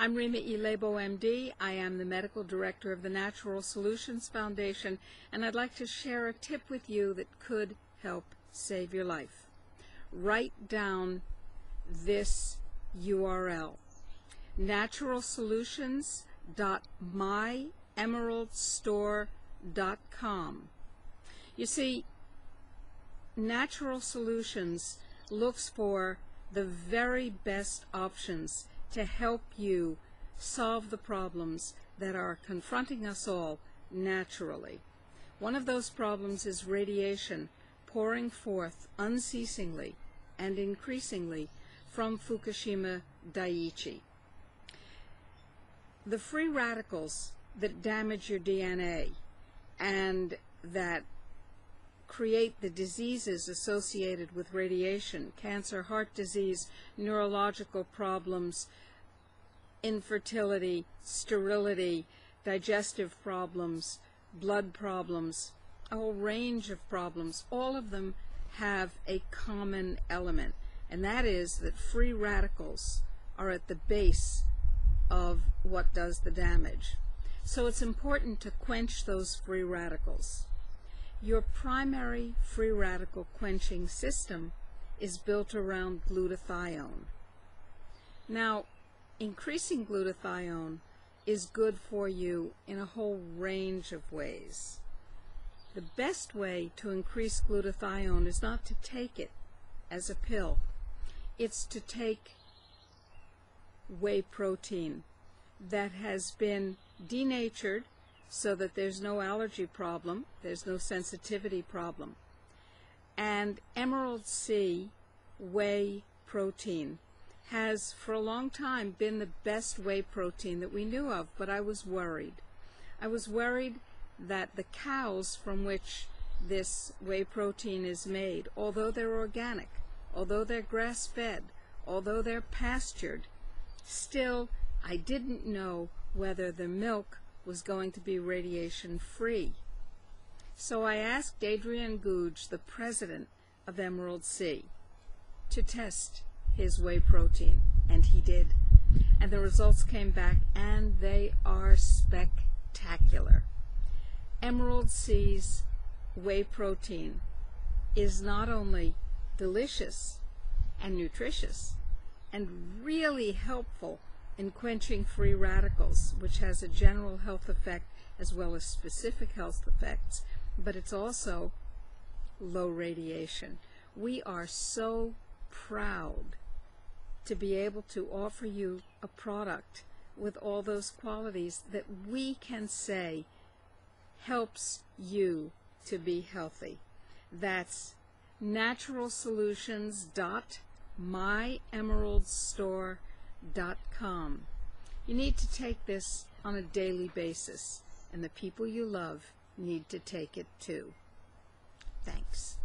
I'm Rima Ilebo, MD. I am the Medical Director of the Natural Solutions Foundation, and I'd like to share a tip with you that could help save your life. Write down this URL, naturalsolutions.myemeraldstore.com. You see, Natural Solutions looks for the very best options to help you solve the problems that are confronting us all naturally. One of those problems is radiation pouring forth unceasingly and increasingly from Fukushima Daiichi. The free radicals that damage your DNA and that create the diseases associated with radiation, cancer, heart disease, neurological problems, infertility, sterility, digestive problems, blood problems, a whole range of problems. All of them have a common element, and that is that free radicals are at the base of what does the damage. So it's important to quench those free radicals. Your primary free radical quenching system is built around glutathione. Now, increasing glutathione is good for you in a whole range of ways. The best way to increase glutathione is not to take it as a pill. It's to take whey protein that has been denatured so that there's no allergy problem, there's no sensitivity problem. And Emerald Sea whey protein has for a long time been the best whey protein that we knew of, but I was worried. I was worried that the cows from which this whey protein is made, although they're organic, although they're grass-fed, although they're pastured, still I didn't know whether the milk was going to be radiation-free. So I asked Adrian Gouge, the president of Emerald Sea, to test his whey protein, and he did. And the results came back, and they are spectacular. Emerald Sea's whey protein is not only delicious and nutritious and really helpful in quenching free radicals, which has a general health effect as well as specific health effects, but it's also low radiation. We are so proud to be able to offer you a product with all those qualities that we can say helps you to be healthy. That's naturalsolutions.myemeraldstore.com. You need to take this on a daily basis, and the people you love need to take it too. Thanks.